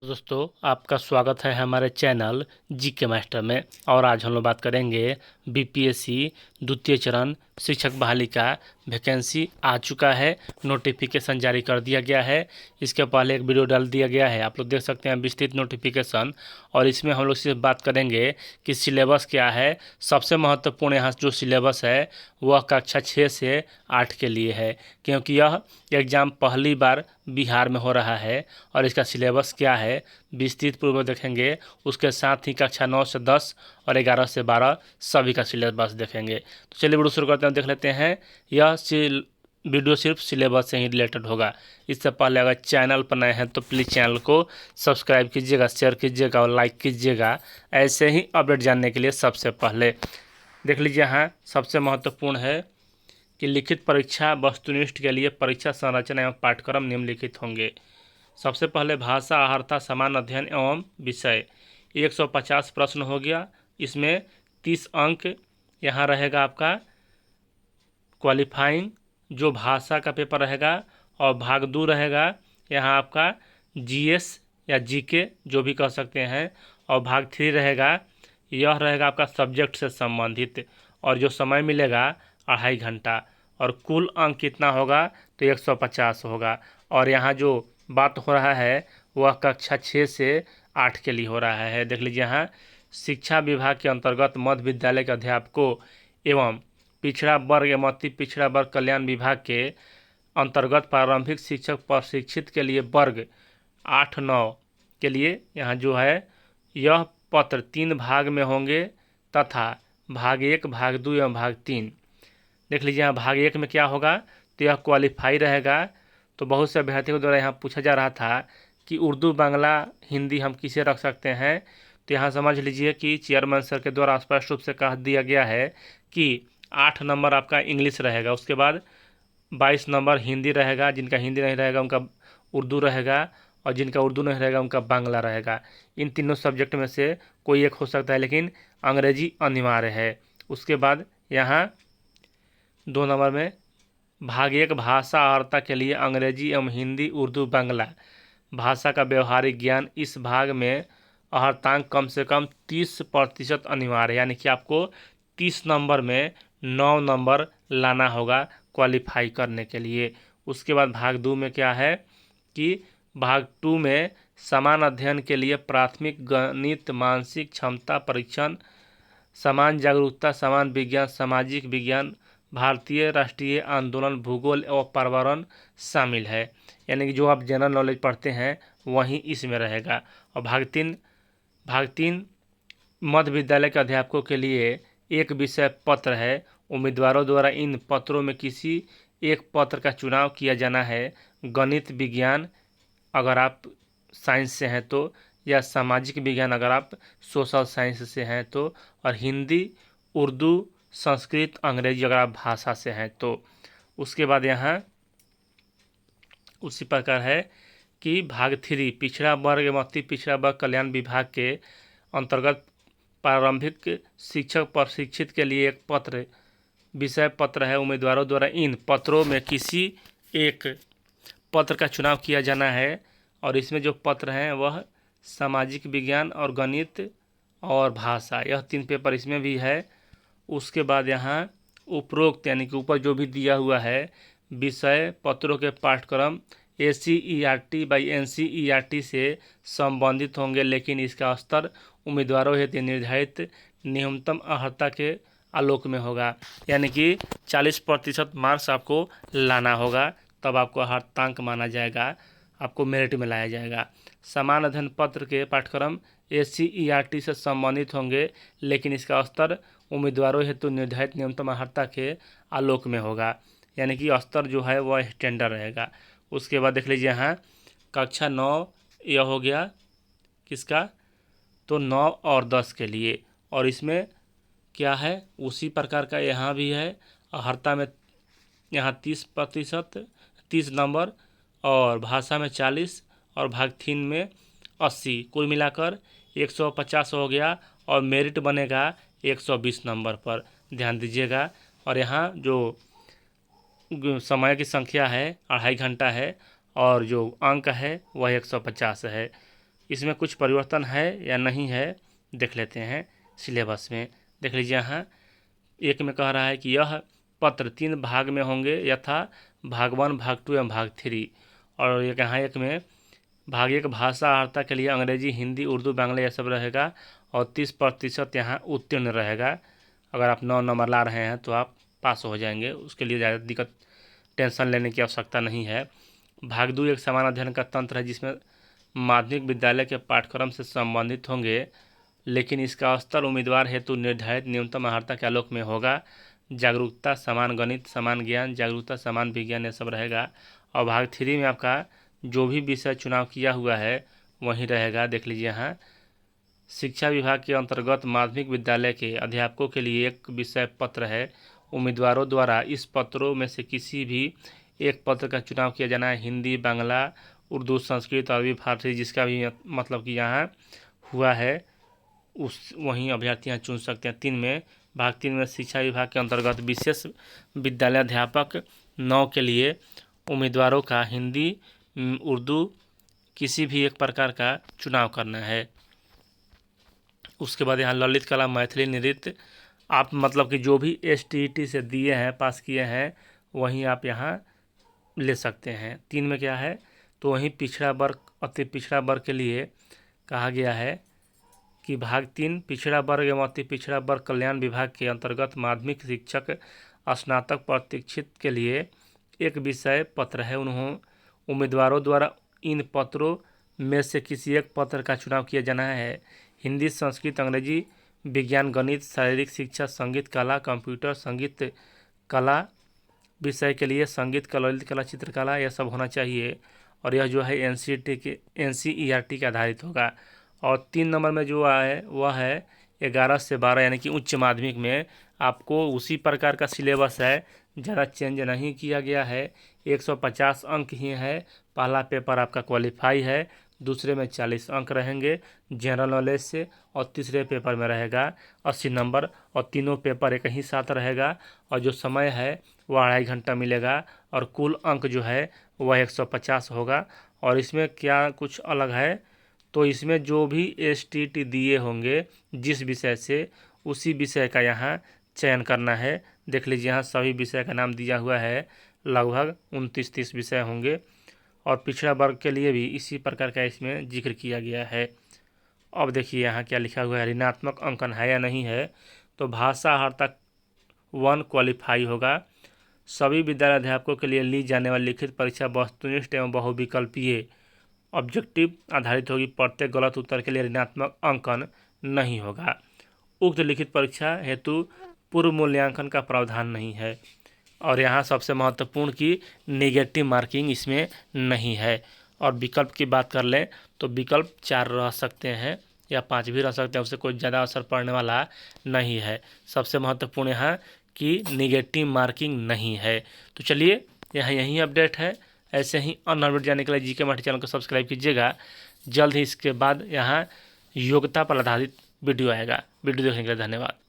दोस्तों, आपका स्वागत है हमारे चैनल जी के मास्टर में। और आज हम लोग बात करेंगे बीपीएससी द्वितीय चरण शिक्षक बहाली का वैकेंसी आ चुका है। नोटिफिकेशन जारी कर दिया गया है। इसके पहले एक वीडियो डाल दिया गया है, आप लोग देख सकते हैं विस्तृत नोटिफिकेशन। और इसमें हम लोग सिर्फ बात करेंगे कि सिलेबस क्या है। सबसे महत्वपूर्ण यहाँ जो सिलेबस है वह कक्षा 6 से 8 के लिए है, क्योंकि यह एग्ज़ाम पहली बार बिहार में हो रहा है। और इसका सिलेबस क्या है विस्तृत पूर्वक देखेंगे। उसके साथ ही कक्षा 9 से 10 और 11 से 12 सभी का सिलेबस देखेंगे। तो चलिए वीडियो शुरू करते हैं, देख लेते हैं। यह वीडियो सिर्फ सिलेबस से ही रिलेटेड होगा। इससे पहले अगर चैनल पर नए हैं तो प्लीज़ चैनल को सब्सक्राइब कीजिएगा, शेयर कीजिएगा और लाइक कीजिएगा, ऐसे ही अपडेट जानने के लिए। सबसे पहले देख लीजिए, यहाँ सबसे महत्वपूर्ण है कि लिखित परीक्षा वस्तुनिष्ठ के लिए परीक्षा संरचना एवं पाठ्यक्रम निम्नलिखित होंगे। सबसे पहले भाषा अहर्ता समान अध्ययन एवं विषय 150 प्रश्न हो गया। इसमें 30 अंक यहाँ रहेगा आपका क्वालिफाइंग जो भाषा का पेपर रहेगा। और भाग 2 रहेगा यहाँ आपका जीएस या जीके जो भी कह सकते हैं। और भाग 3 रहेगा, यह रहेगा आपका सब्जेक्ट से संबंधित। और जो समय मिलेगा 2.5 घंटा। और कुल अंक कितना होगा तो 150 होगा। और यहाँ जो बात हो रहा है वह कक्षा 6 से 8 के लिए हो रहा है। देख लीजिए, यहाँ शिक्षा विभाग के अंतर्गत मध्य विद्यालय के अध्यापकों एवं पिछड़ा वर्ग एवं अति पिछड़ा वर्ग कल्याण विभाग के अंतर्गत प्रारंभिक शिक्षक प्रशिक्षित के लिए वर्ग 8-9 के लिए यहाँ जो है यह पत्र 3 भाग में होंगे तथा भाग 1, भाग 2 एवं भाग 3। देख लीजिए, यहाँ भाग 1 में क्या होगा तो यह क्वालिफाई रहेगा। तो बहुत से अभ्यर्थियों द्वारा यहाँ पूछा जा रहा था कि उर्दू, बांग्ला, हिंदी हम किसे रख सकते हैं। तो यहाँ समझ लीजिए कि चेयरमैन सर के द्वारा स्पष्ट रूप से कह दिया गया है कि 8 नंबर आपका इंग्लिश रहेगा, उसके बाद 22 नंबर हिंदी रहेगा, जिनका हिंदी नहीं रहेगा उनका उर्दू रहेगा, और जिनका उर्दू नहीं रहेगा उनका बांग्ला रहेगा। इन तीनों सब्जेक्ट में से कोई एक हो सकता है, लेकिन अंग्रेजी अनिवार्य है। उसके बाद यहाँ 2 नंबर में भाग 1 भाषा अहर्ता के लिए अंग्रेजी एवं हिंदी, उर्दू, बांग्ला भाषा का व्यवहारिक ज्ञान। इस भाग में अहर्तांक कम से कम 30% अनिवार्य है, यानी कि आपको 30 नंबर में 9 नंबर लाना होगा क्वालिफाई करने के लिए। उसके बाद भाग 2 में क्या है कि भाग 2 में समान अध्ययन के लिए प्राथमिक गणित, मानसिक क्षमता परीक्षण, समान जागरूकता, समान विज्ञान, सामाजिक विज्ञान, भारतीय राष्ट्रीय आंदोलन, भूगोल और पर्यावरण शामिल है। यानी कि जो आप जनरल नॉलेज पढ़ते हैं वहीं इसमें रहेगा। और भाग तीन मध्य विद्यालय के अध्यापकों के लिए एक विषय पत्र है। उम्मीदवारों द्वारा इन पत्रों में किसी एक पत्र का चुनाव किया जाना है। गणित विज्ञान अगर आप साइंस से हैं तो, या सामाजिक विज्ञान अगर आप सोशल साइंस से हैं तो, और हिंदी, उर्दू, संस्कृत, अंग्रेजी अगर आप भाषा से हैं तो। उसके बाद यहाँ उसी प्रकार है कि भाग 3 पिछड़ा वर्ग एवं अति पिछड़ा वर्ग कल्याण विभाग के अंतर्गत प्रारंभिक शिक्षक प्रशिक्षित के लिए एक पत्र विषय पत्र है। उम्मीदवारों द्वारा इन पत्रों में किसी एक पत्र का चुनाव किया जाना है। और इसमें जो पत्र हैं वह सामाजिक विज्ञान और गणित और भाषा, यह 3 पेपर इसमें भी है। उसके बाद यहाँ उपरोक्त यानी कि ऊपर जो भी दिया हुआ है विषय पत्रों के पाठ्यक्रम ACERT बाई NCERT से संबंधित होंगे, लेकिन इसका स्तर उम्मीदवारों हेतु निर्धारित न्यूनतम अर्हता के आलोक में होगा। यानी कि 40% मार्क्स आपको लाना होगा, तब आपको अर्हतांक माना जाएगा, आपको मेरिट में लाया जाएगा। समान अध्ययन पत्र के पाठ्यक्रम ACERT से संबंधित होंगे, लेकिन इसका स्तर उम्मीदवारों हेतु निर्धारित न्यूनतम अर्हता के आलोक में होगा। यानी कि स्तर जो है वह स्टैंडर्ड रहेगा। उसके बाद देख लीजिए, यहाँ कक्षा 9 यह हो गया किसका तो 9 और 10 के लिए। और इसमें क्या है उसी प्रकार का यहाँ भी है। अर्हता में यहाँ 30 नंबर, और भाषा में 40, और भाग 3 में 80, कुल मिलाकर 150 हो गया। और मेरिट बनेगा 120 नंबर पर, ध्यान दीजिएगा। और यहाँ जो समय की संख्या है 2.5 घंटा है, और जो अंक है वह 150 है। इसमें कुछ परिवर्तन है या नहीं है देख लेते हैं सिलेबस में। देख लीजिए यहाँ एक में कह रहा है कि यह पत्र 3 भाग में होंगे यथा भाग 1, भाग 2 एवं भाग 3। और यहाँ एक में भाग 1 भाषा अर्हता के लिए अंग्रेजी, हिंदी, उर्दू, बांग्ला यह सब रहेगा और 30% यहाँ उत्तीर्ण रहेगा। अगर आप 9 नंबर ला रहे हैं तो आप पास हो जाएंगे, उसके लिए ज़्यादा दिक्कत टेंशन लेने की आवश्यकता नहीं है। भाग 2 एक समान अध्ययन का तंत्र है जिसमें माध्यमिक विद्यालय के पाठ्यक्रम से संबंधित होंगे, लेकिन इसका स्तर उम्मीदवार हेतु निर्धारित न्यूनतम अर्हता के आलोक में होगा। जागरूकता समान गणित, समान ज्ञान, जागरूकता समान विज्ञान ये सब रहेगा। और भाग 3 में आपका जो भी विषय चुनाव किया हुआ है वही रहेगा। देख लीजिए यहाँ शिक्षा विभाग के अंतर्गत माध्यमिक विद्यालय के अध्यापकों के लिए एक विषय पत्र है। उम्मीदवारों द्वारा इस पत्रों में से किसी भी एक पत्र का चुनाव किया जाना है। हिंदी, बांग्ला, उर्दू, संस्कृत, अरबी, फारसी जिसका भी मतलब कि यहाँ हुआ है उस वहीं अभ्यर्थी यहाँ चुन सकते हैं। 3 में भाग 3 में शिक्षा विभाग के अंतर्गत विशेष विद्यालय अध्यापक 9 के लिए उम्मीदवारों का हिंदी, उर्दू किसी भी एक प्रकार का चुनाव करना है। उसके बाद यहाँ ललित कला, मैथिली, नृत्य आप मतलब कि जो भी STET से दिए हैं, पास किए हैं, वहीं आप यहाँ ले सकते हैं। 3 में क्या है तो वहीं पिछड़ा वर्ग, अति पिछड़ा वर्ग के लिए कहा गया है कि भाग 3 पिछड़ा वर्ग एवं अति पिछड़ा वर्ग कल्याण विभाग के अंतर्गत माध्यमिक शिक्षक स्नातक प्रशिक्षित के लिए एक विषय पत्र है। उम्मीदवारों द्वारा इन पत्रों में से किसी एक पत्र का चुनाव किया जाना है। हिंदी, संस्कृत, अंग्रेजी, विज्ञान, गणित, शारीरिक शिक्षा, संगीत कला, कंप्यूटर, संगीत कला विषय के लिए संगीत कला, ललित कला, चित्रकला यह सब होना चाहिए। और यह जो है NCERT के आधारित होगा। और 3 नंबर में जो है वह है 11 से 12 यानी कि उच्च माध्यमिक में आपको उसी प्रकार का सिलेबस है, ज़्यादा चेंज नहीं किया गया है। 150 अंक ही है। पहला पेपर आपका क्वालिफाई है, दूसरे में 40 अंक रहेंगे जनरल नॉलेज से, और तीसरे पेपर में रहेगा 80 नंबर। और तीनों पेपर एक ही साथ रहेगा और जो समय है वह 2.5 घंटा मिलेगा और कुल अंक जो है वह 150 होगा। और इसमें क्या कुछ अलग है तो इसमें जो भी STET दिए होंगे जिस विषय से, उसी विषय का यहाँ चयन करना है। देख लीजिए यहाँ सभी विषय का नाम दिया हुआ है, लगभग 29-30 विषय होंगे। और पिछड़ा वर्ग के लिए भी इसी प्रकार का इसमें जिक्र किया गया है। अब देखिए यहाँ क्या लिखा हुआ है, ऋणात्मक अंकन है या नहीं है। तो भाषा अर्हता 1 क्वालिफाई होगा। सभी विद्यालय अध्यापकों के लिए ली जाने वाली लिखित परीक्षा वस्तुनिष्ठ एवं बहुविकल्पीय ऑब्जेक्टिव आधारित होगी। प्रत्येक गलत उत्तर के लिए ऋणात्मक अंकन नहीं होगा। उक्त लिखित परीक्षा हेतु पूर्व मूल्यांकन का प्रावधान नहीं है। और यहाँ सबसे महत्वपूर्ण कि नेगेटिव मार्किंग इसमें नहीं है। और विकल्प की बात कर लें तो विकल्प 4 रह सकते हैं या 5 भी रह सकते हैं, उससे कोई ज़्यादा असर पड़ने वाला नहीं है। सबसे महत्वपूर्ण यहाँ कि नेगेटिव मार्किंग नहीं है। तो चलिए यहाँ यही अपडेट है। ऐसे ही अन्य अपडेट जानने के लिए GK मराठी चैनल को सब्सक्राइब कीजिएगा। जल्द ही इसके बाद यहाँ योग्यता पर आधारित वीडियो आएगा। वीडियो देखने के लिए धन्यवाद।